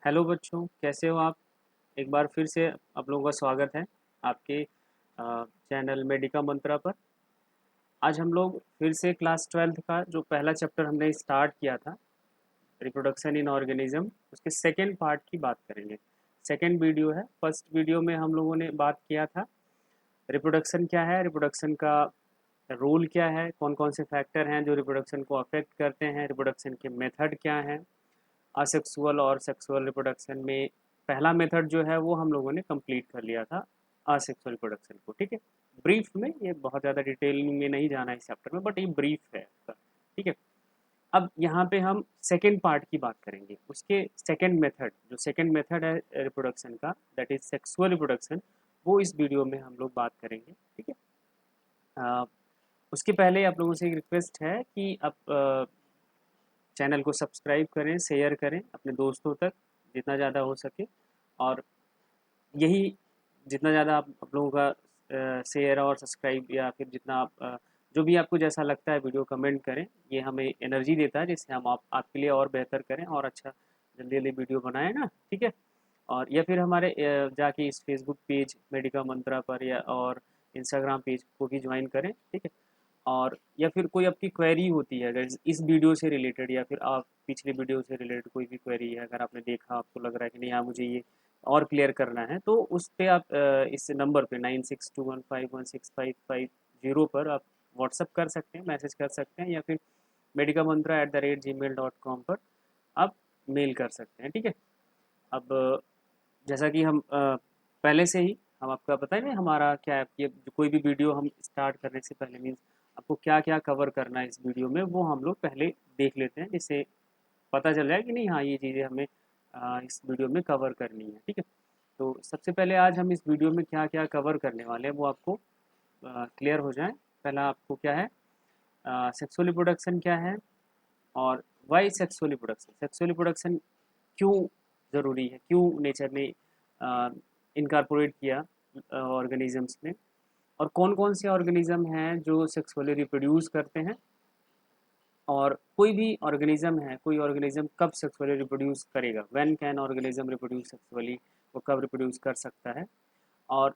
Hello बच्चों, कैसे हो आप? एक बार फिर से आप लोगों का स्वागत है आपके चैनल मेडिका मंत्रा पर। आज हम लोग फिर से क्लास 12th का जो पहला चैप्टर हमने स्टार्ट किया था, रिप्रोडक्शन इन ऑर्गेनिज्म, उसके सेकेंड पार्ट की बात करेंगे। सेकेंड वीडियो है। फर्स्ट वीडियो में हम लोगों ने बात किया था रिप्रोडक्शन क्या है, रिप्रोडक्शन का रोल क्या है, कौन कौन से फैक्टर हैं जो रिप्रोडक्शन को अफेक्ट करते हैं, रिप्रोडक्शन के मेथड क्या हैं। असेक्सुअल और सेक्सुअल रिप्रोडक्शन में पहला मेथड जो है वो हम लोगों ने कंप्लीट कर लिया था, असेक्सुअल रिप्रोडक्शन को। ठीक है, ब्रीफ में, ये बहुत ज़्यादा डिटेलिंग में नहीं जाना है इस चैप्टर में, बट ये ब्रीफ है आपका। ठीक है, अब यहाँ पे हम सेकेंड पार्ट की बात करेंगे, उसके सेकेंड मेथड, जो सेकेंड मेथड है रिप्रोडक्शन का, दैट इज सेक्सुअल रिप्रोडक्शन, वो इस वीडियो में हम लोग बात करेंगे। ठीक है, अ, उसके पहले आप लोगों से एक रिक्वेस्ट है कि आप चैनल को सब्सक्राइब करें, शेयर करें अपने दोस्तों तक जितना ज़्यादा हो सके। और यही, जितना ज़्यादा आप लोगों का शेयर और सब्सक्राइब, या फिर जितना आप जो भी आपको जैसा लगता है वीडियो कमेंट करें, ये हमें एनर्जी देता है जिससे हम आपके लिए और बेहतर करें और अच्छा जल्दी जल्दी वीडियो बनाएं ना। ठीक है, और या फिर हमारे जाके इस फेसबुक पेज मेडिका मंत्रा पर, या और इंस्टाग्राम पेज को भी ज्वाइन करें। ठीक है, और या फिर कोई आपकी क्वेरी होती है अगर इस वीडियो से रिलेटेड, या फिर आप पिछले वीडियो से रिलेटेड कोई भी क्वेरी है, अगर आपने देखा, आपको लग रहा है कि नहीं, हाँ मुझे ये और क्लियर करना है, तो उस पे आप इस नंबर पे 9621516550 पर आप व्हाट्सअप कर सकते हैं, मैसेज कर सकते हैं, या फिर medicamantra@gmail.com पर आप मेल कर सकते हैं। ठीक है, अब जैसा कि हम पहले से ही हम आपका पता है ना हमारा क्या है, ये कोई भी वीडियो हम स्टार्ट करने से पहले मीन्स आपको क्या क्या कवर करना है इस वीडियो में, वो हम लोग पहले देख लेते हैं, जिससे पता चल जाए कि नहीं, हाँ ये चीज़ें हमें इस वीडियो में कवर करनी है। ठीक है, तो सबसे पहले आज हम इस वीडियो में क्या क्या कवर करने वाले हैं वो आपको क्लियर हो जाए। पहला आपको क्या है, सेक्सुअल रिप्रोडक्शन क्या है, और why sexual reproduction, sexual reproduction क्यों ज़रूरी है, क्यों नेचर ने इनकारपोरेट किया ऑर्गेनिजम्स में, और कौन कौन से ऑर्गेनिज्म हैं जो सेक्सुअली रिप्रोड्यूस करते हैं, और कोई भी ऑर्गेनिज्म है, कोई ऑर्गेनिज्म कब सेक्सुअली रिप्रोड्यूस करेगा, when can organism reproduce sexually, वो कब रिप्रोड्यूस कर सकता है। और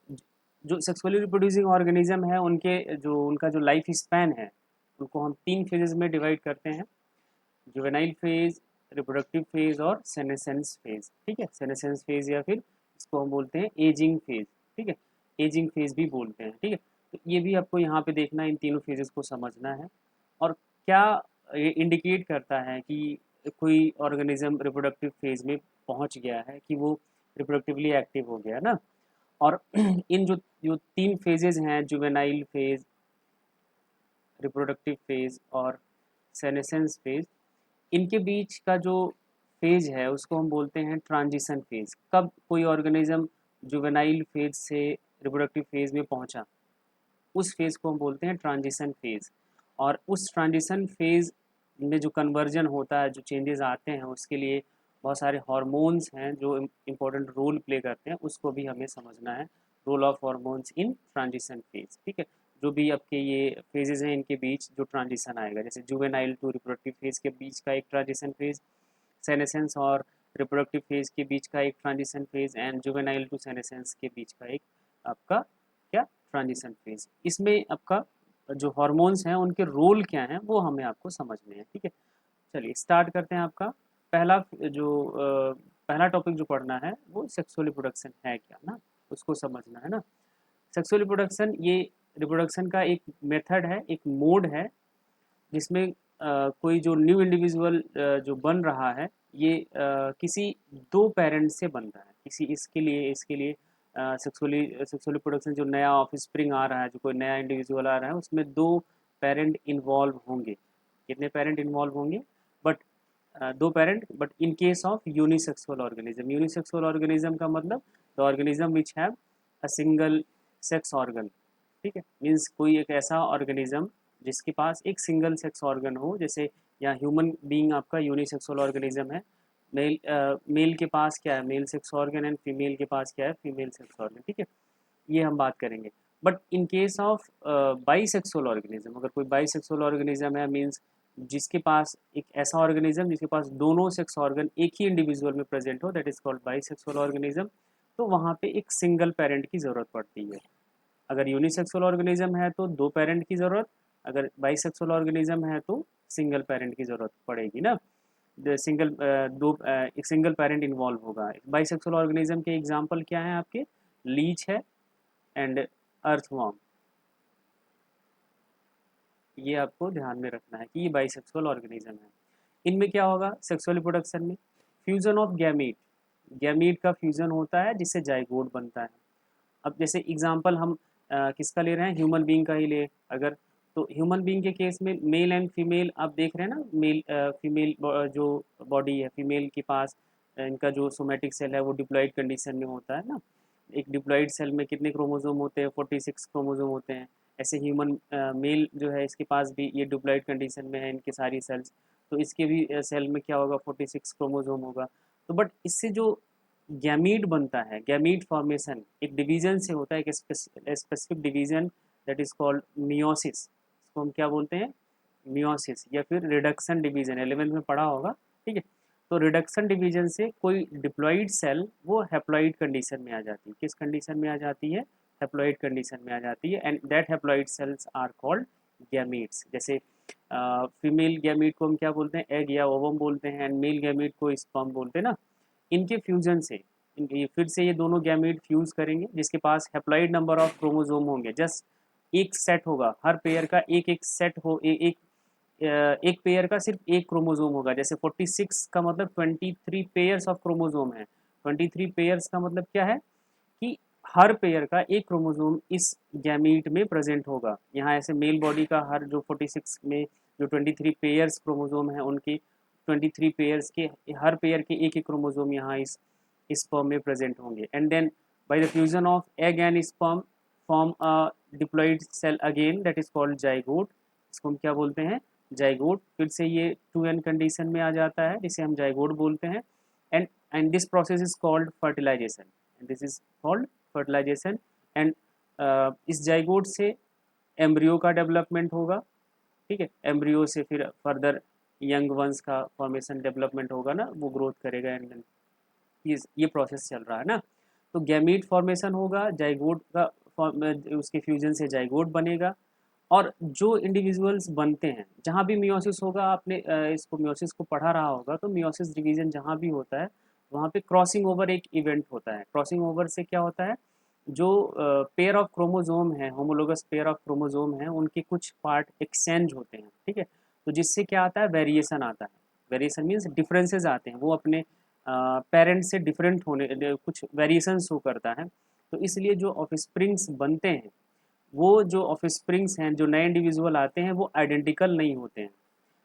जो सेक्सुअली रिप्रोड्यूसिंग ऑर्गेनिज्म है उनका जो लाइफ स्पैन है, उनको हम तीन फेजेस में डिवाइड करते हैं, जुवेनाइल फेज, रिप्रोडक्टिव फेज और सेनेसेंस फेज। ठीक है, सेनेसेंस फेज या फिर इसको हम बोलते हैं एजिंग फेज। ठीक है, एजिंग फेज भी बोलते हैं। ठीक है, तो ये भी आपको यहाँ पे देखना है, इन तीनों फेजेस को समझना है, और क्या ये इंडिकेट करता है कि कोई ऑर्गेनिज्म रिप्रोडक्टिव फेज में पहुँच गया है, कि वो रिप्रोडक्टिवली एक्टिव हो गया ना। और इन जो जो तीन फेजेस हैं, जुवेनाइल फेज, रिप्रोडक्टिव फेज और सेनेसेंस फेज, इनके बीच का जो फेज है उसको हम बोलते हैं ट्रांजिशन फेज। कब कोई ऑर्गेनिज्म जुवेनाइल फेज से रिप्रोडक्टिव फेज में पहुंचा, उस फेज को हम बोलते हैं ट्रांजिशन फेज। और उस ट्रांजिशन फेज में जो कन्वर्जन होता है, जो चेंजेस आते हैं, उसके लिए बहुत सारे हार्मोन्स हैं जो इम्पोर्टेंट रोल प्ले करते हैं, उसको भी हमें समझना है, role of hormones in transition phase. ठीक है, जो भी आपके ये फेजेस हैं, इनके बीच जो ट्रांजिशन आएगा, जैसे जुवेनाइल टू रिप्रोडक्टिव फेज के बीच का एक ट्रांजिशन फेज, सेनेसेंस और रिप्रोडक्टिव फेज के बीच का एक transition phase, and juvenile to senescence के बीच का एक आपका क्या, ट्रांजिशन फेज। इसमें आपका जो हॉर्मोन्स हैं उनके रोल क्या हैं वो हमें आपको समझने हैं। ठीक है, चलिए स्टार्ट करते हैं। आपका पहला जो पहला टॉपिक जो पढ़ना है वो सेक्सुअल रिप्रोडक्शन है क्या ना, उसको समझना है ना। सेक्सुअल रिप्रोडक्शन ये रिप्रोडक्शन का एक मेथड है, एक मोड है, जिसमें कोई जो न्यू इंडिविजुअल जो बन रहा है, ये किसी दो पेरेंट से बन रहा है, किसी इसके लिए सेक्सुअली सेक्सुअल रिप्रोडक्शन, जो नया ऑफ स्प्रिंग आ रहा है, जो कोई नया इंडिविजुअल आ रहा है, उसमें दो पेरेंट इन्वॉल्व होंगे। कितने पेरेंट इन्वॉल्व होंगे, बट दो parent, but in case of unisexual organism, unisexual organism का मतलब the organism which have a single sex organ. ठीक है, मीन्स कोई एक ऐसा ऑर्गेनिज्म जिसके पास एक सिंगल सेक्स ऑर्गन हो, जैसे यहाँ ह्यूमन बीइंग आपका यूनिसेक्सुअल ऑर्गेनिज्म है। मेल के पास क्या है, male sex organ, and female के पास क्या है, फीमेल सेक्स ऑर्गन। ठीक है, ये हम बात करेंगे। But in case of bisexual organism, अगर कोई बाईसेक्सुअल ऑर्गेनिज्म है, मीन्स जिसके पास एक ऐसा ऑर्गेनिज्म जिसके पास दोनों सेक्स ऑर्गन एक ही इंडिविजुअल में प्रेजेंट हो, that is called bisexual organism. तो वहाँ पे एक सिंगल पेरेंट की ज़रूरत पड़ती है। अगर यूनिसेक्सुअल ऑर्गेनिज्म है तो दो पेरेंट की ज़रूरत, अगर बाइसेक्सुअल ऑर्गेनिज्म है तो सिंगल पेरेंट की ज़रूरत पड़ेगी ना। सिंगल एक सिंगल पेरेंट इन्वॉल्व होगा। बाइसेक्सुअल ऑर्गेनिज्म के एग्जांपल क्या हैं आपके? लीच है एंड अर्थवॉर्म। ये आपको ध्यान में रखना है कि ये बाइसेक्सुअल ऑर्गेनिज्म है। इनमें क्या होगा सेक्सुअल रिप्रोडक्शन में? फ्यूजन ऑफ गैमीट, गैमीट का फ्यूजन होता है जिससे जाइगोट बनता है। अब जैसे एग्जांपल हम किसका ले रहे हैं, ह्यूमन बीइंग का ही ले अगर, तो ह्यूमन बीइंग के केस में मेल एंड फीमेल आप देख रहे हैं ना, मेल फीमेल जो बॉडी है फीमेल के पास इनका जो सोमेटिक सेल है वो डिप्लॉइड कंडीशन में होता है ना। एक डिप्लॉइड सेल में कितने क्रोमोसोम होते हैं? 46 क्रोमोसोम होते हैं। ऐसे ह्यूमन मेल जो है इसके पास भी ये डिप्लॉइड कंडीशन में है इनके सारी सेल्स, तो इसके भी सेल में क्या होगा 46 क्रोमोसोम होगा। तो बट इससे जो गैमीट बनता है, गैमीट फॉर्मेशन एक डिवीजन से होता है, एक specific division that is called meiosis. इसको हम क्या बोलते हैं? मियोसिस या फिर रिडक्शन डिवीजन, 11th में पढ़ा होगा, ठीक है। तो रिडक्शन डिवीजन से कोई डिप्लॉइड सेल वो हैप्लॉइड कंडीशन में आ जाती है। किस कंडीशन में आ जाती है? हैप्लॉइड कंडीशन में आ जाती है, and that haploid cells are called gametes. जैसे फीमेल गैमीट को हम क्या बोलते हैं? एग या ओवम बोलते हैं, एंड मेल गैमीट को स्पर्म बोलते हैं ना। इनके फ्यूजन से इनके फिर से ये दोनों गैमीट फ्यूज करेंगे जिसके पास हैप्लॉइड नंबर ऑफ क्रोमोसोम होंगे, जस्ट एक सेट होगा, हर पेयर का एक एक सेट हो, एक पेयर का सिर्फ एक क्रोमोसोम होगा। जैसे 46 का मतलब 23 पेयर्स ऑफ क्रोमोसोम है। 23 पेयर्स का मतलब क्या है कि हर पेयर का एक क्रोमोसोम इस गैमीट में प्रेजेंट होगा। यहाँ ऐसे मेल बॉडी का हर जो 46 में जो 23 पेयर्स क्रोमोसोम है उनकी 23 पेयर्स के हर पेयर के एक एक क्रोमोसोम यहाँ इस sperm में प्रेजेंट होंगे, and then by the fusion of egg and sperm form a diploid cell again that is called zygote. इसको हम क्या बोलते हैं? जाइगोट। फिर से ये 2n कंडीशन में आ जाता है जिसे हम जाइगोट बोलते हैं, and this process is called fertilisation, and this is called fertilisation. And इस जाइगोट से एम्ब्रियो का डेवलपमेंट होगा, ठीक है। एम्ब्रियो से फिर फर्दर यंग वंस का फॉर्मेशन डेवलपमेंट होगा ना, वो ग्रोथ करेगा, एंड ये प्रोसेस चल रहा है ना। तो गैमीट फॉर्मेशन होगा, जाइगोट का उसके फ्यूजन से जाइगोट बनेगा। और जो इंडिविजुअल्स बनते हैं जहाँ भी मियोसिस होगा, आपने इसको मियोसिस को पढ़ा रहा होगा, तो मियोसिस डिवीजन जहाँ भी होता है वहाँ पे क्रॉसिंग ओवर एक इवेंट होता है। क्रॉसिंग ओवर से क्या होता है? जो पेयर ऑफ क्रोमोसोम है, होमोलोगस पेयर ऑफ क्रोमोसोम है, उनके कुछ पार्ट एक्सचेंज होते हैं, ठीक है। तो जिससे क्या आता है? वेरिएशन आता है। वेरिएशन मीन्स डिफरेंसेस आते हैं, वो अपने पेरेंट्स से डिफरेंट होने कुछ वेरिएशन शो करता है। तो इसलिए जो ऑफस्प्रिंग्स बनते हैं, वो जो ऑफस्प्रिंग्स हैं, जो नए इंडिविजुअल आते हैं, वो आइडेंटिकल नहीं होते हैं,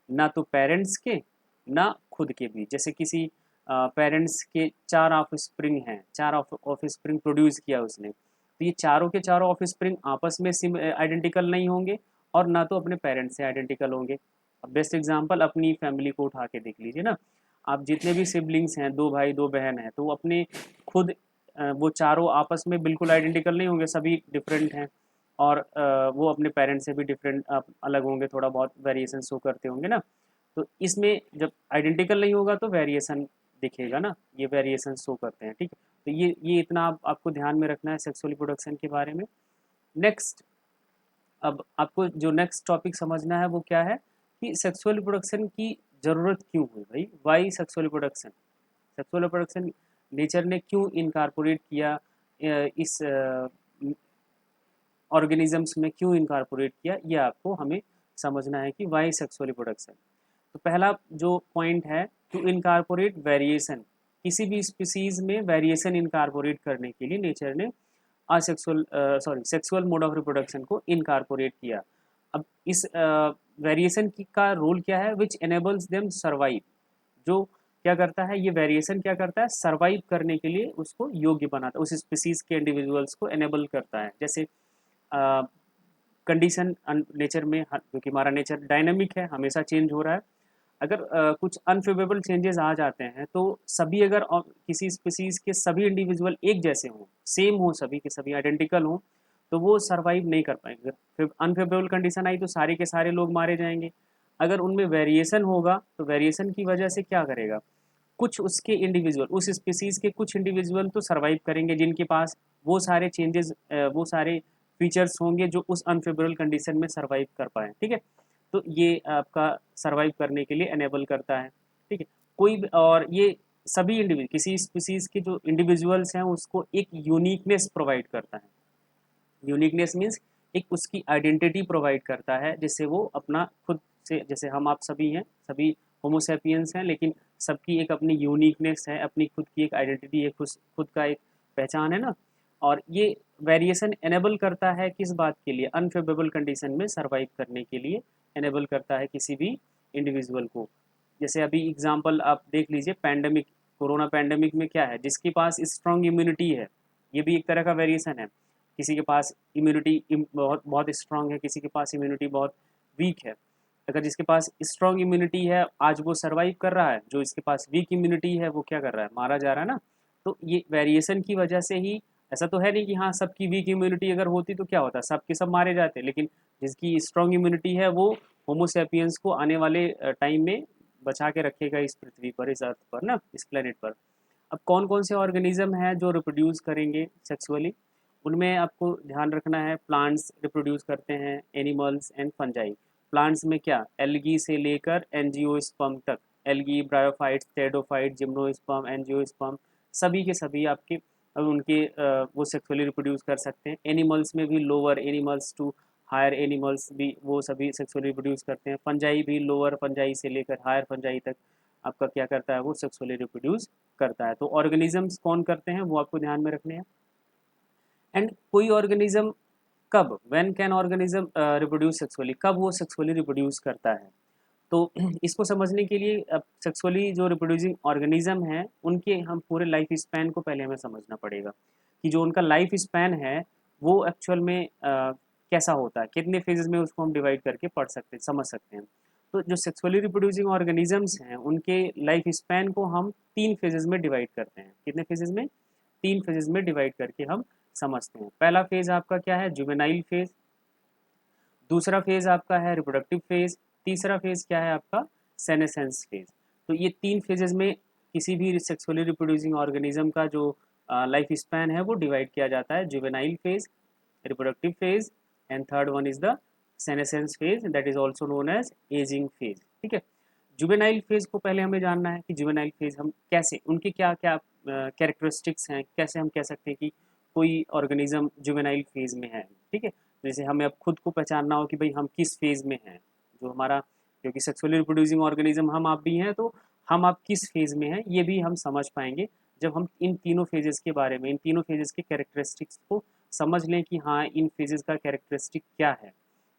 ना तो पेरेंट्स के ना खुद के भी। जैसे किसी पेरेंट्स के 4 ऑफस्प्रिंग हैं, 4 ऑफस्प्रिंग प्रोड्यूस किया उसने, तो ये चारों के चारों ऑफस्प्रिंग आपस में आइडेंटिकल नहीं होंगे और ना तो अपने पेरेंट्स से आइडेंटिकल होंगे। अब बेस्ट एग्जांपल अपनी फैमिली को उठा के देख लीजिए ना। आप जितने भी सिबलिंग्स हैं, 2 भाई 2 बहन हैं, तो वो अपने खुद वो चारों आपस में बिल्कुल आइडेंटिकल नहीं होंगे, सभी डिफरेंट हैं। और वो अपने पेरेंट्स से भी डिफरेंट अलग होंगे, थोड़ा बहुत वेरिएशन शो करते होंगे ना। तो इसमें जब आइडेंटिकल नहीं होगा तो वेरिएशन दिखेगा ना, ये वेरिएशन शो करते हैं, ठीक है। तो ये इतना आपको ध्यान में रखना है सेक्सुअल रिप्रोडक्शन के बारे में। नेक्स्ट, अब आपको जो नेक्स्ट टॉपिक समझना है वो क्या है कि सेक्सुअल रिप्रोडक्शन की ज़रूरत क्यों हुई भाई, why sexual reproduction. Sexual reproduction nature ने क्यों इनकारपोरेट किया, इस ऑर्गेनिजम्स में क्यों इनकारपोरेट किया, ये आपको हमें समझना है कि वाई सेक्सुअल रिप्रोडक्शन। तो पहला जो पॉइंट है टू इनकारपोरेट वेरिएशन, किसी भी स्पीसीज में वेरिएशन इनकारपोरेट करने के लिए नेचर ने asexual sexual mode of reproduction को इनकारपोरेट किया। अब इस वेरिएशन का रोल क्या है? विच एनेबल्स देम सर्वाइव। जो क्या करता है ये वेरिएशन, क्या करता है? सर्वाइव करने के लिए उसको योग्य बनाता है, उस स्पीसीज के इंडिविजुअल्स को एनेबल करता है। जैसे कंडीशन नेचर में, क्योंकि हमारा नेचर डायनेमिक है, हमेशा चेंज हो रहा है। अगर कुछ अनफेवरेबल चेंजेस आ जाते हैं तो सभी, अगर किसी स्पीसीज के सभी इंडिविजुअल एक जैसे हों, सेम हो, सभी के सभी आइडेंटिकल हों, तो वो सर्वाइव नहीं कर पाएंगे। फिर अनफेवरेबल कंडीशन आई तो सारे के सारे लोग मारे जाएंगे। अगर उनमें वेरिएशन होगा तो वेरिएशन की वजह से क्या करेगा, कुछ उसके इंडिविजुअल, उस स्पीसीज़ के कुछ इंडिविजुअल तो सर्वाइव करेंगे जिनके पास वो सारे चेंजेस, वो सारे फीचर्स होंगे जो उस अनफेवरेबल कंडीशन में सर्वाइव कर पाएँ, ठीक है। तो ये आपका सर्वाइव करने के लिए एनेबल करता है, ठीक है। कोई और ये सभी इंडिविजुअल, किसी स्पीसीज़ के जो इंडिविजुअल्स हैं उसको एक यूनिकनेस प्रोवाइड करता है। यूनिकनेस मीन्स एक उसकी आइडेंटिटी प्रोवाइड करता है जिससे वो अपना खुद से, जैसे हम आप सभी हैं, सभी होमोसेपियंस हैं, लेकिन सबकी एक अपनी यूनिकनेस है, अपनी खुद की एक आइडेंटिटी है, खुद का एक पहचान है ना। और ये वेरिएशन एनेबल करता है किस बात के लिए, अनफेवरेबल कंडीशन में सर्वाइव करने के लिए एनेबल करता है किसी भी इंडिविजुअल को। जैसे अभी एग्जांपल आप देख लीजिए, पैंडेमिक, कोरोना पैंडेमिक में क्या है, जिसके पास स्ट्रॉन्ग इम्यूनिटी है, ये भी एक तरह का वेरिएशन है। किसी के पास इम्यूनिटी बहुत बहुत स्ट्रांग है, किसी के पास इम्यूनिटी बहुत वीक है। अगर जिसके पास स्ट्रांग इम्यूनिटी है आज वो सर्वाइव कर रहा है, जो इसके पास वीक इम्यूनिटी है वो क्या कर रहा है, मारा जा रहा है ना। तो ये वेरिएशन की वजह से ही, ऐसा तो है नहीं कि हाँ सबकी वीक इम्यूनिटी अगर होती तो क्या होता, सबके सब मारे जाते, लेकिन जिसकी स्ट्रांग इम्यूनिटी है वो होमोसेपियंस को आने वाले टाइम में बचा के रखेगा इस पृथ्वी पर, इस अर्थ पर ना, इस प्लेनेट पर। अब कौन कौन से ऑर्गेनिज्म हैं जो रिप्रोड्यूस करेंगे सेक्सुअली, उनमें आपको ध्यान रखना है, प्लांट्स रिप्रोड्यूस करते हैं, एनिमल्स एंड फंजाई। प्लांट्स में क्या, एल्गी से लेकर एंजियोस्पर्म तक, algae, bryophytes, pteridophyte, gymnosperm, angiosperm, सभी के सभी आपके अब उनके वो सेक्सुअली रिप्रोड्यूस कर सकते हैं। एनिमल्स में भी lower animals to higher animals भी वो सभी सेक्सुअली रिप्रोड्यूस करते हैं। फंजाई भी लोअर फंजाई से लेकर हायर फंजाई तक आपका क्या करता है, वो सेक्सुअली रिप्रोड्यूस करता है। तो ऑर्गेनिजम्स कौन करते हैं वो आपको ध्यान में रखने हैं। एंड कोई ऑर्गेनिज्म कब, when can organism reproduce sexually, कब वो सेक्सुअली रिप्रोड्यूस करता है। तो इसको समझने के लिए अब सेक्सुअली जो रिप्रोड्यूसिंग ऑर्गेनिज्म है उनके हम पूरे लाइफ स्पैन को पहले हमें समझना पड़ेगा कि जो उनका लाइफ स्पैन है वो एक्चुअल में कैसा होता है, कितने फेजेस में उसको हम डिवाइड करके पढ़ सकते हैं, समझ सकते हैं। तो जो सेक्सुअली रिप्रोड्यूसिंग ऑर्गेनिजम्स हैं उनके लाइफ स्पैन को हम 3 फेजेस में डिवाइड करते हैं। कितने फेजेस में, 3 फेजेस में डिवाइड करके हम समझते हैं। पहला फेज आपका क्या है, जुवेनाइल फेज। दूसरा फेज आपका है रिप्रोडक्टिव फेज। तीसरा फेज क्या है आपका, सेनेसेंस फेज। तो ये 3 फेजेस में किसी भी सेक्सुअली रिप्रोड्यूसिंग ऑर्गेनिज्म का जो लाइफ स्पैन है वो डिवाइड किया जाता है, juvenile phase, reproductive phase, and third one is the senescence phase that is also known as aging phase, ठीक है। जुवेनाइल फेज को पहले हमें जानना है कि जुवेनाइल फेज हम कैसे, उनके क्या क्या कैरेक्टरिस्टिक्स हैं, कैसे हम कह सकते हैं कि कोई ऑर्गेनिज्म जुवेनाइल फेज में है, ठीक है। जैसे हमें अब खुद को पहचानना हो कि भाई हम किस फेज में हैं, जो हमारा, क्योंकि सेक्सुअली रिप्रोड्यूसिंग ऑर्गेनिज्म हम आप भी हैं, तो हम आप किस फेज में हैं ये भी हम समझ पाएंगे जब हम इन तीनों फेजेस के बारे में, इन तीनों फेजेस के कैरेक्टरिस्टिक्स को समझ लें कि हाँ इन फेजेस का कैरेक्टरिस्टिक क्या है,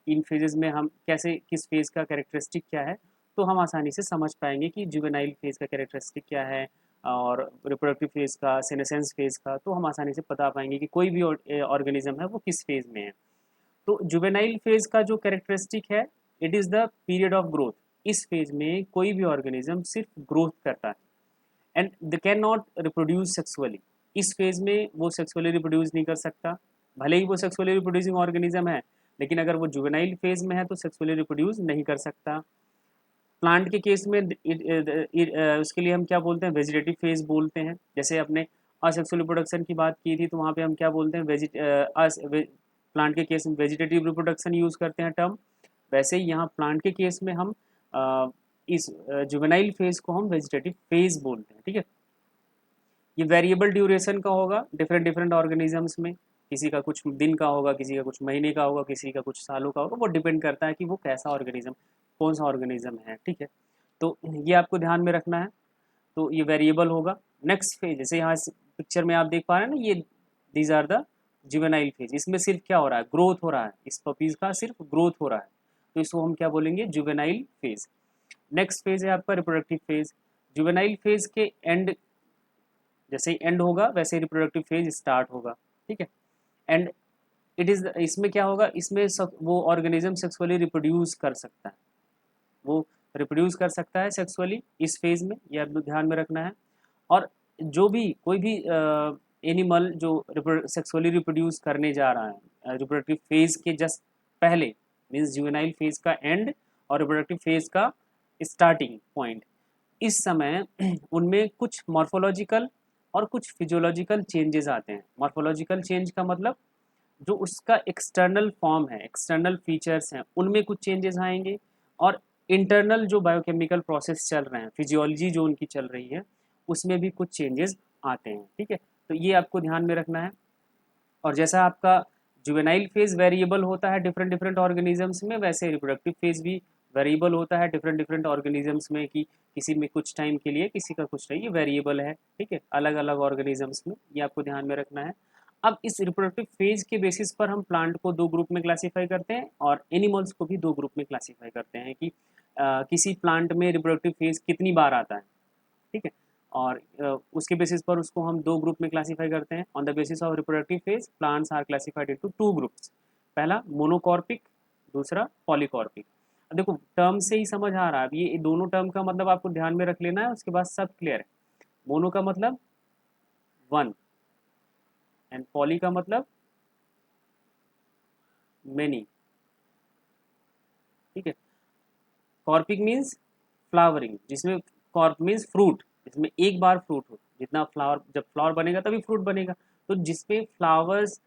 इन फेजेस में हम कैसे, किस फेज का कैरेक्टरिस्टिक क्या है, तो हम आसानी से समझ पाएंगे कि जुवेनाइल फेज का कैरेक्टरिस्टिक क्या है और रिप्रोडक्टिव फेज का, सेनेसेंस फेज का, तो हम आसानी से बता पाएंगे कि कोई भी ऑर्गेनिज्म है वो किस फेज में है। तो जुवेनाइल फेज का जो कैरेक्टरिस्टिक है, it is the period of growth. इस फेज में कोई भी ऑर्गेनिज्म सिर्फ ग्रोथ करता है and they can not reproduce sexually. इस फेज में वो सेक्सुअली रिप्रोड्यूस नहीं कर सकता, भले ही वो सेक्सुअली रिप्रोड्यूसिंग ऑर्गेनिज्म है, लेकिन अगर वो जुवेनाइल फेज में है तो सेक्सुअली रिप्रोड्यूस नहीं कर सकता। प्लांट के केस में उसके लिए हम क्या बोलते हैं, वेजिटेटिव फेज बोलते हैं। जैसे अपने असेक्सुअल रिप्रोडक्शन की बात की थी तो वहाँ पे हम क्या बोलते हैं, प्लांट के केस में वेजिटेटिव रिप्रोडक्शन यूज़ करते हैं टर्म। वैसे ही यहाँ प्लांट के केस में हम इस जुवेनाइल फेज को हम वेजिटेटिव फेज बोलते हैं, ठीक है। ये वेरिएबल ड्यूरेशन का होगा डिफरेंट डिफरेंट ऑर्गेनिजम्स में, किसी का कुछ दिन का होगा, किसी का कुछ महीने का होगा, किसी का कुछ सालों का होगा, वो डिपेंड करता है कि वो कैसा ऑर्गेनिज्म, कौन सा ऑर्गेनिज्म है, ठीक है। तो ये आपको ध्यान में रखना है, तो ये वेरिएबल होगा। नेक्स्ट फेज, जैसे यहाँ पिक्चर में आप देख पा रहे हैं ना, ये these are the juvenile phase, इसमें सिर्फ क्या हो रहा है, ग्रोथ हो रहा है, इस पपीज का सिर्फ ग्रोथ हो रहा है, तो इसको हम क्या बोलेंगे, जुवेनाइल फेज। नेक्स्ट फेज है आपका रिप्रोडक्टिव फेज। जुवेनाइल फेज के एंड, जैसे ही एंड होगा वैसे ही रिप्रोडक्टिव फेज स्टार्ट होगा, ठीक है। एंड इट इज़, इसमें क्या होगा, इसमें वो ऑर्गेनिज्म सेक्सुअली रिप्रोड्यूस कर सकता है, वो रिप्रोड्यूस कर सकता है सेक्सुअली इस फेज में, ये आपको ध्यान में रखना है। और जो भी कोई भी एनिमल जो सेक्सुअली रिप्रोड्यूस करने जा रहा है रिप्रोडक्टिव फेज के जस्ट पहले, मीन्स जुवेनाइल फेज का एंड और रिप्रोडक्टिव फेज का स्टार्टिंग पॉइंट, इस समय उनमें कुछ मॉर्फोलॉजिकल और कुछ फिजियोलॉजिकल चेंजेस आते हैं। मॉर्फोलॉजिकल चेंज का मतलब जो उसका एक्सटर्नल फॉर्म है, एक्सटर्नल फीचर्स हैं, उनमें कुछ चेंजेस आएंगे, और इंटरनल जो बायोकेमिकल प्रोसेस चल रहे हैं, फिजियोलॉजी जो उनकी चल रही है, उसमें भी कुछ चेंजेस आते हैं। ठीक है, तो ये आपको ध्यान में रखना है। और जैसा आपका जुवेनाइल फेज वेरिएबल होता है डिफरेंट डिफरेंट ऑर्गेनिजम्स में, वैसे रिप्रोडक्टिव फेज भी वेरिएबल होता है डिफरेंट डिफरेंट ऑर्गेनिजम्स में, कि किसी में कुछ टाइम के लिए, किसी का कुछ टाइम, ये वेरिएबल है। ठीक है, अलग अलग ऑर्गेनिजम्स में, ये आपको ध्यान में रखना है। अब इस रिप्रोडक्टिव फेज के बेसिस पर हम प्लांट को दो ग्रुप में क्लासीफाई करते हैं, और एनिमल्स को भी दो ग्रुप में क्लासीफाई करते हैं, कि किसी प्लांट में रिप्रोडक्टिव फेज कितनी बार आता है। ठीक है, और उसके बेसिस पर उसको हम दो ग्रुप में क्लासीफाई करते हैं। On the basis of reproductive phase plants are classified into two groups, पहला मोनोकॉर्पिक, दूसरा पॉलीकॉर्पिक। अब देखो टर्म से ही समझ आ रहा है, अब ये दोनों टर्म का मतलब आपको ध्यान में रख लेना है, उसके बाद सब क्लियर है। मोनो का मतलब वन, एंड पॉली का मतलब मेनी। ठीक है, कॉर्पिक मीन्स फ्लावरिंग, जिसमें कॉर्प मीन्स फ्रूट, जिसमें एक बार फ्रूट हो, जितना फ्लावर, जब फ्लावर बनेगा तभी फ्रूट बनेगा, तो जिसपे फ्लावर्स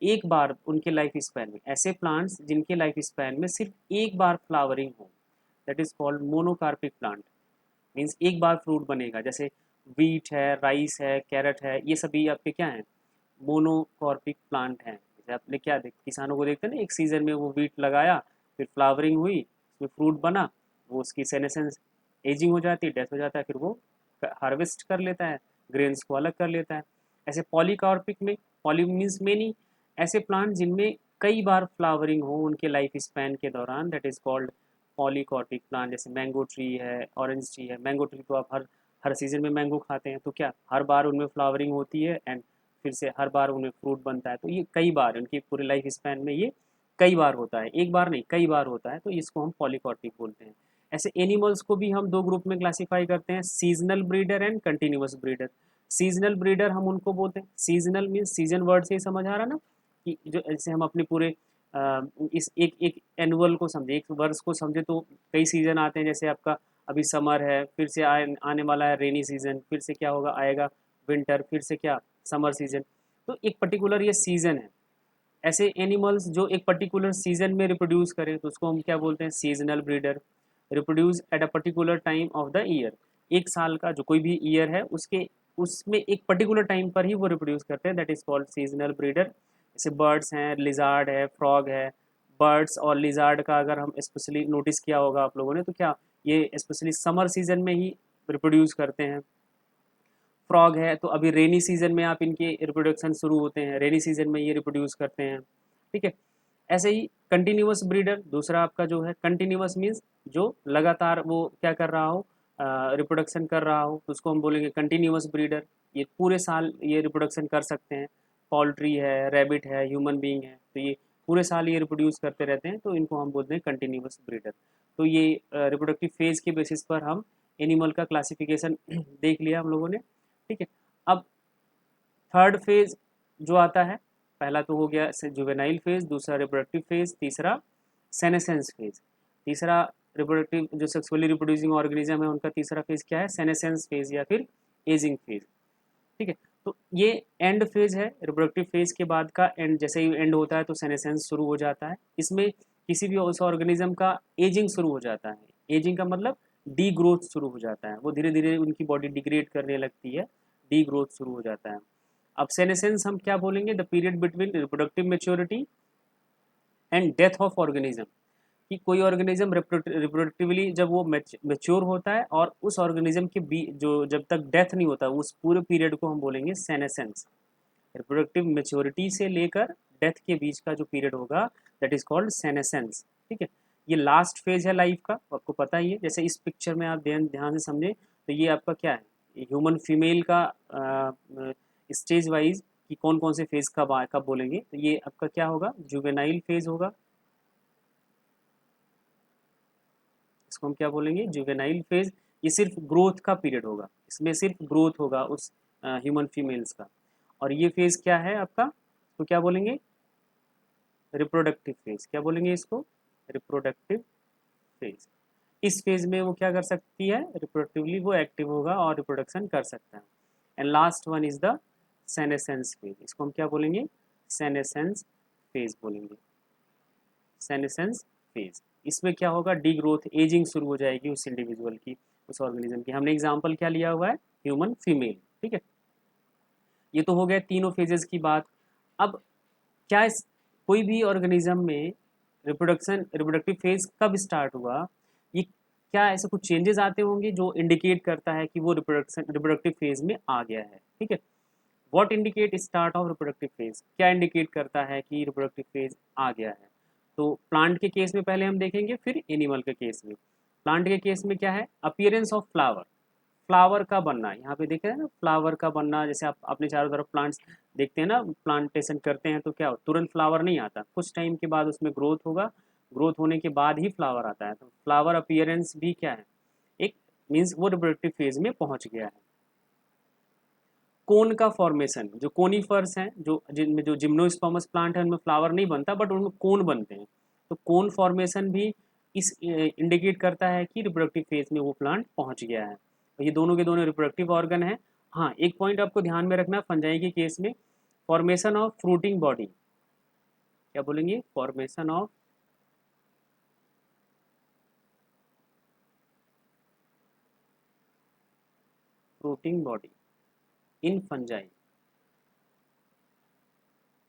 एक बार उनके लाइफ स्पैन में, ऐसे प्लांट्स जिनके लाइफ स्पैन में सिर्फ एक बार फ्लावरिंग हो, that is called monocarpic plant. Means एक बार फ्रूट बनेगा, जैसे वीट है, राइस है, कैरेट है, ये सभी आपके क्या हैं, मोनोकॉर्पिक प्लांट हैं। जैसे आपने क्या देख, किसानों को देखते हैं ना, एक सीजन में वो वीट लगाया, फिर फ्लावरिंग हुई, उसमें फ्रूट बना, वो उसकी सेनेसेंस एजिंग हो जाती है, डेथ हो जाता है, फिर वो हार्वेस्ट कर लेता है, ग्रेन्स को अलग कर लेता है। ऐसे पॉलीकार्पिक में, पॉली मीन्स मेनी, ऐसे प्लांट जिनमें कई बार फ्लावरिंग हो उनके लाइफ स्पैन के दौरान, दैट इज कॉल्ड पॉलीकॉर्पिक प्लांट। जैसे मैंगो ट्री है, ऑरेंज ट्री है। मैंगो ट्री तो आप हर हर सीजन में मैंगो खाते हैं, तो क्या हर बार उनमें फ्लावरिंग होती है, एंड फिर से हर बार उनमें फ्रूट बनता है, तो ये कई बार उनकी पूरे लाइफ स्पैन में ये कई बार होता है, एक बार नहीं कई बार होता है, तो इसको हम पॉलीकॉर्पिक बोलते हैं। ऐसे एनिमल्स को भी हम दो ग्रुप में क्लासीफाई करते हैं, seasonal breeder and continuous breeder. Seasonal breeder हम उनको बोलते हैं, सीजनल मीन्स सीजन वर्ड से ही समझ आ रहा है ना, कि जो जैसे हम अपने पूरे इस एक एक एनुअल को समझे, एक वर्ष को समझे, तो कई सीजन आते हैं, जैसे आपका अभी समर है, फिर से आने वाला है रेनी सीजन, फिर से क्या होगा, आएगा विंटर, फिर से क्या, समर सीजन। तो एक पर्टिकुलर ये सीजन है। ऐसे एनिमल्स जो एक पर्टिकुलर सीजन में रिप्रोड्यूस करें, तो उसको हम क्या बोलते हैं, seasonal breeder. Reproduce at a particular time of the year, एक साल का जो कोई भी ईयर है उसके, उसमें एक पर्टिकुलर टाइम पर ही वो रिप्रोड्यूस करते हैं, that is called seasonal breeder. जैसे बर्ड्स हैं, लिजार्ड है, फ्रॉग है। बर्ड्स और लिजार्ड का अगर हम स्पेशली नोटिस किया होगा आप लोगों ने, तो क्या ये स्पेशली समर सीजन में ही रिप्रोड्यूस करते हैं। फ्रॉग है तो अभी रेनी सीजन में आप इनके रिप्रोडक्शन शुरू होते हैं, रेनी सीजन में ये रिप्रोड्यूस करते हैं। ठीक है, ऐसे ही कंटिन्यूअस ब्रीडर दूसरा आपका जो है, कंटिन्यूअस मीन्स जो लगातार वो क्या कर रहा हो, रिप्रोडक्शन कर रहा हो, तो उसको हम बोलेंगे कंटिन्यूअस ब्रीडर। ये पूरे साल ये रिप्रोडक्शन कर सकते हैं। पोल्ट्री है, रैबिट है, ह्यूमन बीइंग है, तो ये पूरे साल ये रिप्रोड्यूस करते रहते हैं, तो इनको हम बोलते हैं कंटिन्यूअस ब्रीडर। तो ये रिप्रोडक्टिव फेज के बेसिस पर हम एनिमल का क्लासिफिकेशन देख लिया हम लोगों ने। ठीक है, अब थर्ड फेज जो आता है, पहला तो हो गया जुवेनाइल फेज, दूसरा रिप्रोडक्टिव फेज, तीसरा सेनेसेंस फेज। तीसरा रिप्रोडक्टिव जो सेक्सुअली रिप्रोड्यूसिंग ऑर्गेनिज्म है उनका तीसरा फेज क्या है, सेनेसेंस फेज या फिर एजिंग फेज। ठीक है, तो ये एंड फेज है, रिप्रोडक्टिव फेज के बाद का एंड, जैसे ही एंड होता है तो सेनेसेंस शुरू हो जाता है। इसमें किसी भी उस ऑर्गेनिज्म का एजिंग शुरू हो जाता है। एजिंग का मतलब डी ग्रोथ शुरू हो जाता है, वो धीरे धीरे उनकी बॉडी डिग्रेड करने लगती है, डी ग्रोथ शुरू हो जाता है। अब सेनेसेंस हम क्या बोलेंगे, the period between reproductive maturity and death of organism, कि कोई ऑर्गेनिज्म रिप्रोडक्टिवली जब वो मेच्योर होता है और उस ऑर्गेनिज्म के जो जब तक डेथ नहीं होता, उस पूरे पीरियड को हम बोलेंगे सेनेसेंस। रिप्रोडक्टिव मेच्योरिटी से लेकर डेथ के बीच का जो पीरियड होगा, दैट इज कॉल्ड सेनेसेंस। ठीक है, ये लास्ट फेज है लाइफ का, आपको पता ही है। जैसे इस पिक्चर में आप ध्यान ध्यान से समझे, तो ये आपका क्या है, ह्यूमन फीमेल का स्टेज वाइज कि कौन कौन से फेज कब बोलेंगे, तो ये आपका क्या होगा, जुवेनाइल फेज होगा, इसको हम क्या बोलेंगे, जुवेनाइल फेज। ये सिर्फ ग्रोथ का पीरियड होगा, इसमें सिर्फ ग्रोथ होगा उस ह्यूमन फीमेल्स का। और ये फेज क्या है आपका, तो क्या बोलेंगे, रिप्रोडक्टिव फेज। क्या बोलेंगे इसको, रिप्रोडक्टिव फेज। इस फेज में वो क्या कर सकती है, रिप्रोडक्टिवली वो एक्टिव होगा और रिप्रोडक्शन कर सकता है। And last one is the senescence phase. इसको हम क्या बोलेंगे, सेनेसेंस फेज बोलेंगे, सेनेसेंस फेज। इसमें क्या होगा, डी ग्रोथ, एजिंग शुरू हो जाएगी उस इंडिविजुअल की, उस ऑर्गेनिज्म की। हमने एग्जांपल क्या लिया हुआ है, ह्यूमन फीमेल, ठीक है। ये तो हो गया तीनों फेजेस की बात। अब क्या इस कोई भी ऑर्गेनिज्म में रिप्रोडक्टिव फेज कब स्टार्ट हुआ, ये क्या ऐसे कुछ चेंजेस आते होंगे जो इंडिकेट करता है कि वो रिप्रोडक्टिव फेज में आ गया है, ठीक है। What indicate start of reproductive phase, क्या इंडिकेट करता है कि रिप्रोडक्टिव फेज आ गया है। तो प्लांट के केस में पहले हम देखेंगे, फिर एनिमल के केस में। प्लांट के केस में क्या है, अपीयरेंस ऑफ फ्लावर, फ्लावर का बनना। यहाँ पे देख रहे हैं ना, फ्लावर का बनना। जैसे आप अपने चारों तरफ प्लांट्स देखते हैं ना, प्लांटेशन करते हैं तो क्या तुरंत फ्लावर नहीं आता, कुछ टाइम के बाद उसमें ग्रोथ होगा, ग्रोथ होने के बाद ही फ्लावर आता है। तो फ्लावर अपीयरेंस भी क्या है, एक मीन्स वो रिप्रोडक्टिव फेज में पहुंच गया है। कोन का फॉर्मेशन, जो कोनीफर्स हैं, जो जिनमें जो जिम्नोस्पर्मस प्लांट है उनमें फ्लावर नहीं बनता बट उनमें कोन बनते हैं। तो कोन फॉर्मेशन भी इस इंडिकेट करता है कि रिप्रोडक्टिव फेज में वो प्लांट पहुंच गया है। तो ये दोनों के दोनों रिप्रोडक्टिव ऑर्गन है। हाँ, एक पॉइंट आपको ध्यान में रखना, फंजाई के केस में फॉर्मेशन ऑफ फ्रूटिंग बॉडी, क्या बोलेंगे, formation of fruiting body in fungi.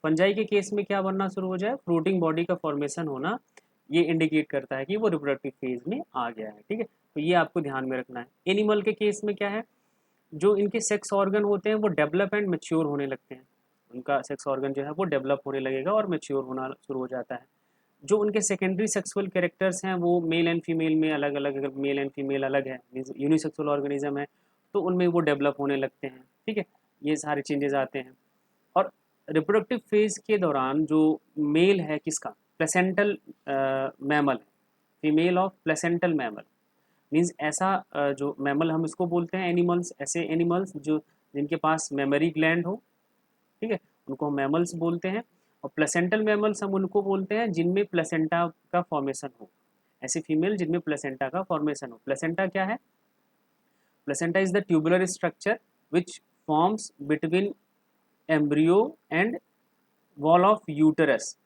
Fungi के केस में क्या बनना शुरू हो जाए, फ्रूटिंग बॉडी का फॉर्मेशन होना, ये इंडिकेट करता है कि वो रिप्रोडक्टिव फेज में आ गया है, ठीक है। तो ये आपको ध्यान में रखना है। एनिमल के केस में क्या है, जो इनके सेक्स ऑर्गन होते हैं वो डेवलप एंड मेच्योर होने लगते हैं। उनका सेक्स ऑर्गन जो है वो डेवलप होने लगेगा और मेच्योर होना शुरू हो जाता है। जो उनके सेकेंडरी सेक्सुअल कैरेक्टर्स हैं वो मेल एंड फीमेल में अलग अलग, अगर मेल एंड फीमेल अलग है, मीन्स यूनिसेक्सुअल ऑर्गेनिज्म है, तो उनमें वो डेवलप होने लगते हैं, ठीक है। ये सारे चेंजेस आते हैं। और रिप्रोडक्टिव फेज के दौरान जो मेल है किसका, प्लेसेंटल मैमल है, female of placental mammal, means ऐसा जो मैमल हम इसको बोलते हैं एनिमल्स, ऐसे एनिमल्स जो जिनके पास मेमोरी ग्लैंड हो, ठीक है, उनको हम मैमल्स बोलते हैं। और प्लेसेंटल मैमल्स हम उनको बोलते हैं जिनमें प्लेसेंटा का फॉर्मेशन हो, ऐसी फीमेल जिनमें प्लेसेंटा का फॉर्मेशन हो। प्लेसेंटा क्या है, placenta is the tubular structure which forms between embryo and wall of uterus.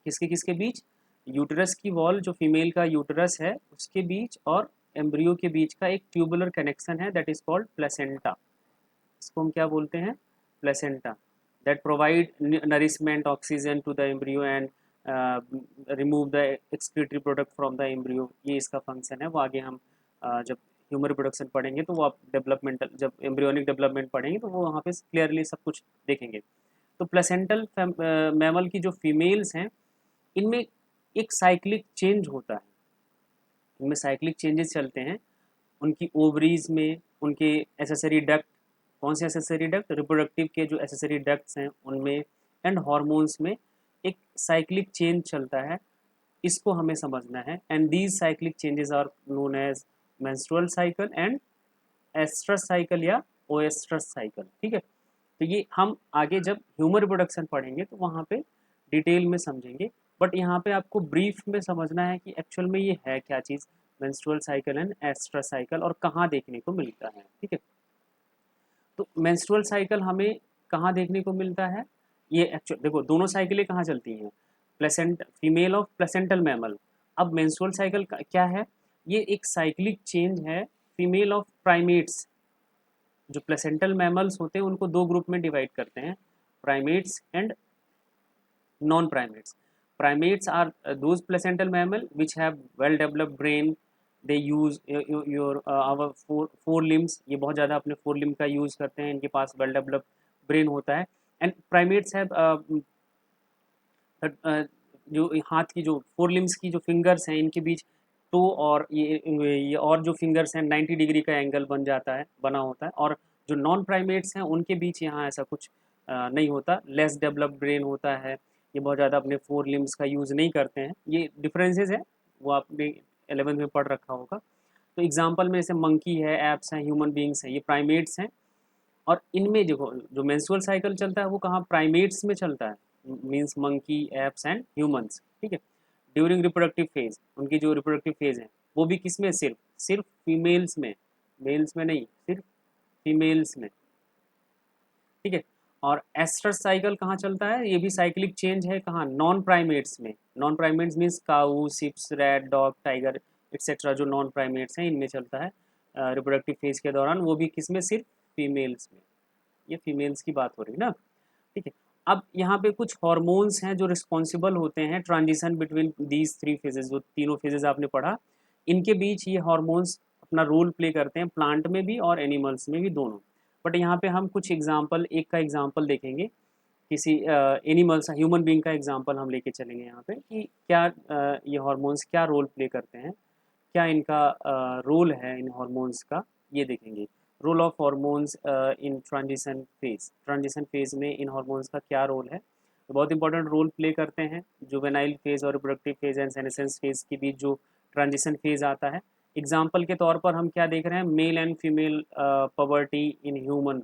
किसके किसके बीच, यूटरस की वॉल, जो फीमेल का यूटरस है उसके बीच और एम्ब्रियो के बीच का एक ट्यूबुलर कनेक्शन है, दैट इज कॉल्ड प्लेसेंटा। इसको हम क्या बोलते हैं, placenta, that provide nourishment oxygen to the embryo and remove the excretory product from the embryo. ये इसका फंक्शन है। वो आगे हम जब ह्यूमन रिप्रोडक्शन पढ़ेंगे तो वो आप डेवलपमेंटल, जब एम्ब्रियोनिक डेवलपमेंट पढ़ेंगे तो वो वहाँ पे क्लियरली सब कुछ देखेंगे। तो प्लेसेंटल मैमल की जो फीमेल्स हैं, इनमें एक साइक्लिक चेंज होता है, इनमें साइक्लिक चेंजेस चलते हैं। उनकी ओवरीज में उनके एसेसरी डक्ट, कौन से एसेसरी डक्ट, रिप्रोडक्टिव के जो एसेसरी डक्ट्स हैं उनमें, एंड हॉर्मोन्स में एक साइक्लिक चेंज चलता है। इसको हमें समझना है। And these cyclic changes are known as menstrual cycle and oestrus cycle या ओएस्ट्रस साइकिल, ठीक है। तो ये हम आगे जब ह्यूमन रिप्रोडक्शन पढ़ेंगे तो वहाँ पे डिटेल में समझेंगे। बट यहाँ पे आपको ब्रीफ में समझना है कि एक्चुअल में ये है क्या चीज़, menstrual cycle and oestrus cycle, और कहाँ देखने को मिलता है, ठीक है। तो मेंस्ट्रुअल साइकिल हमें कहाँ देखने को मिलता है, ये एक्चुअल देखो दोनों साइकिलें कहाँ चलती हैं, प्लेसेंट फीमेल ऑफ प्लेसेंटल मैमल। अब मेंस्ट्रुअल साइकिल क्या है, ये एक साइक्लिक चेंज है फीमेल ऑफ प्राइमेट्स। जो प्लेसेंटल मैमल्स होते हैं उनको दो ग्रुप में डिवाइड करते हैं, primates and non primates. Primates are those placental mammal which have well developed brain. They use your our four limbs. ये बहुत ज़्यादा अपने फोर लिम्ब का यूज़ करते हैं, इनके पास वेल डेवलप्ड ब्रेन होता है। एंड प्राइमेट्स हैव जो हाथ की जो फोर लिम्स की जो फिंगर्स हैं इनके बीच टो और ये और जो फिंगर्स हैं 90 डिग्री का एंगल बन जाता है, बना होता है। और जो नॉन प्राइमेट्स हैं उनके बीच यहाँ ऐसा कुछ नहीं होता, लेस डेवलप्ड ब्रेन होता है, ये बहुत ज़्यादा अपने फोर लिम्स का यूज़ नहीं करते हैं। ये डिफरेंसेस है, वो आपने 11th में पढ़ रखा होगा। तो एग्जाम्पल में जैसे मंकी है, एप्स हैं, ह्यूमन बींग्स हैं, ये प्राइमेट्स हैं। और इनमें देखो जो मेंस्ट्रुअल साइकिल चलता है वो कहाँ, प्राइमेट्स में चलता है, means monkey, apps and humans, ठीक है। ड्यूरिंग रिप्रोडक्टिव फेज, उनकी जो रिप्रोडक्टिव फेज है वो भी किस में, सिर्फ सिर्फ फीमेल्स में, मेल्स में नहीं, सिर्फ फीमेल्स में, ठीक है। और एस्टर साइकिल कहाँ चलता है, ये भी साइक्लिक चेंज है, कहाँ, नॉन प्राइमेट्स में। Non primates means cow, sheeps, rat, dog, tiger etcetera, जो नॉन प्राइमेट्स हैं इनमें चलता है रिप्रोडक्टिव फेज के दौरान, वो भी किस में, सिर्फ फीमेल्स में। ये फीमेल्स की बात हो रही है ना, ठीक है। अब यहाँ पे कुछ हॉर्मोन्स हैं जो रिस्पॉन्सिबल होते हैं transition between these three phases, जो तीनों फेजेस आपने पढ़ा, इनके बीच ये हॉर्मोन्स अपना रोल प्ले करते हैं, प्लांट में भी और एनिमल्स में भी, दोनों। बट यहाँ पे हम कुछ एग्जाम्पल, एक का एग्जाम्पल देखेंगे, किसी एनिमल्स, ह्यूमन बीइंग का एग्जाम्पल हम लेके चलेंगे यहाँ पे, कि क्या ये हॉर्मोन्स क्या रोल प्ले करते हैं, क्या इनका रोल है इन हॉर्मोन्स का, ये देखेंगे। Role of hormones in transition phase, transition phase में इन हॉर्मोन्स का क्या रोल है, तो बहुत इंपॉर्टेंट रोल प्ले करते हैं। जुवेनाइल फेज और reproductive phase and senescence phase के बीच जो ट्रांजिशन फेज आता है, एग्जाम्पल के तौर पर हम क्या देख रहे हैं, male and female poverty in human,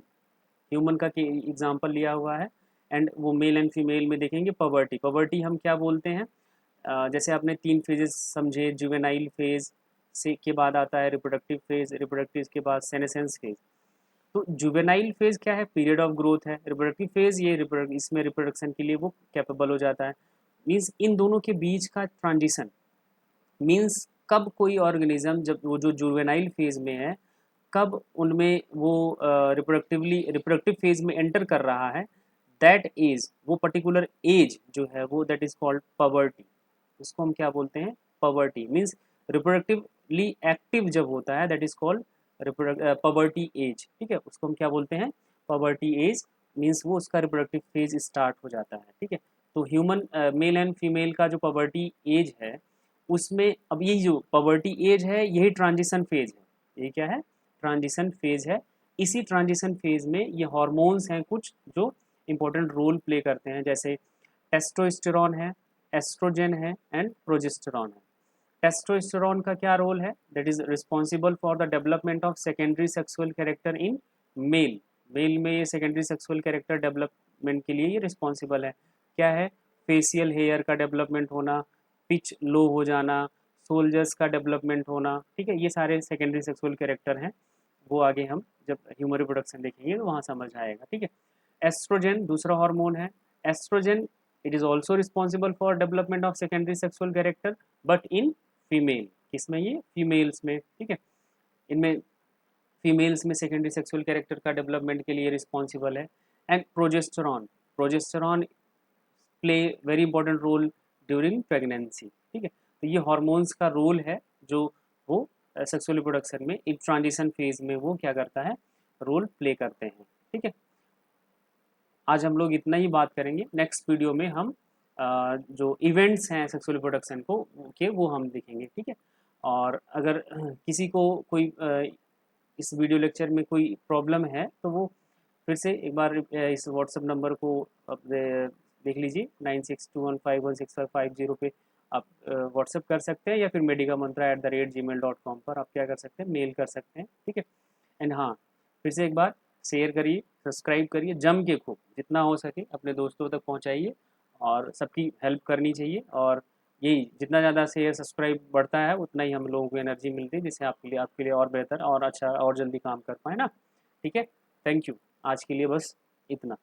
human का एग्जाम्पल लिया हुआ है। एंड वो मेल एंड फीमेल में देखेंगे पवर्टी, पवर्टी हम क्या बोलते हैं, जैसे आपने तीन फेजेस समझे, जुवेनाइल फेज से के बाद आता है रिप्रोडक्टिव फेज, रिप्रोडक्टिव के बाद सेनेसेंस फेज। तो जुवेनाइल फेज क्या है, पीरियड ऑफ ग्रोथ है, रिप्रोडक्टिव फेज ये इसमें रिप्रोडक्शन के लिए वो कैपेबल हो जाता है। मीन्स इन दोनों के बीच का ट्रांजिशन, मीन्स कब कोई ऑर्गेनिज्म, जब वो जो जुवेनाइल फेज में है, कब उनमें वो रिप्रोडक्टिव फेज में एंटर कर रहा है, दैट एज, वो पर्टिकुलर एज जो है वो, दैट इज कॉल्ड पवर्टी। उसको हम क्या बोलते हैं, पवर्टी। मीन्स रिप्रोडक्टिवली एक्टिव जब होता है, that is called puberty age, ठीक है। उसको हम क्या बोलते हैं, पवर्टी एज। मीन्स वो उसका रिप्रोडक्टिव फेज स्टार्ट हो जाता है, ठीक है। तो ह्यूमन मेल एंड फीमेल का जो पवर्टी एज है, उसमें अब यही जो पवर्टी एज है, यही ट्रांजिशन फेज है। ये क्या है, ट्रांजिशन फेज है। इसी ट्रांजिशन फेज में ये हॉर्मोन्स हैं कुछ जो इंपॉर्टेंट रोल प्ले करते हैं, जैसे टेस्टोस्टेरॉन है, एस्ट्रोजन है एंड प्रोजेस्टेरॉन है। टेस्टोस्टेरॉन का क्या रोल है, that is responsible for the development of secondary sexual character in male, male में ये सेकेंडरी सेक्सुअल कैरेक्टर डेवलपमेंट के लिए ये रिस्पॉन्सिबल है। क्या है, फेशियल हेयर का डेवलपमेंट होना, पिच लो हो जाना, सोल्जर्स का डेवलपमेंट होना, ठीक है। ये सारे सेकेंडरी सेक्सुअल कैरेक्टर हैं, वो आगे हम जब ह्यूमन रिप्रोडक्शन देखेंगे तो वहाँ समझ आएगा, ठीक है। एस्ट्रोजन दूसरा हार्मोन है। Estrogen, it is also responsible for development of secondary sexual character, but in female, किसमें, ये फीमेल्स में, ठीक है। इनमें फीमेल्स में सेकेंडरी सेक्सुअल कैरेक्टर का डेवलपमेंट के लिए रिस्पॉन्सिबल है। And progesterone, progesterone play very important role during pregnancy, ठीक है। तो ये हॉर्मोन्स का रोल है जो वो सेक्सुअल रिप्रोडक्शन में एक ट्रांजिशन फेज में वो क्या करता है, रोल प्ले करते हैं, ठीक है। आज हम लोग इतना ही बात करेंगे, नेक्स्ट वीडियो में हम जो इवेंट्स हैं सेक्सुअल रिप्रोडक्शन को के वो हम देखेंगे, ठीक है। और अगर किसी को कोई इस वीडियो लेक्चर में कोई प्रॉब्लम है तो वो फिर से एक बार इस व्हाट्सएप नंबर को देख लीजिए, 9621516550 पे आप व्हाट्सएप कर सकते हैं, या फिर medicamantra@gmail.com पर आप क्या कर सकते हैं, मेल कर सकते हैं, ठीक है। एंड हाँ, फिर से एक बार शेयर करिए, सब्सक्राइब करिए, जम के खूब जितना हो सके अपने दोस्तों तक पहुंचाइए, और सबकी हेल्प करनी चाहिए। और यही जितना ज़्यादा शेयर सब्सक्राइब बढ़ता है उतना ही हम लोगों को एनर्जी मिलती है, जिससे आपके लिए और बेहतर और अच्छा और जल्दी काम कर पाए ना, ठीक है। थैंक यू, आज के लिए बस इतना।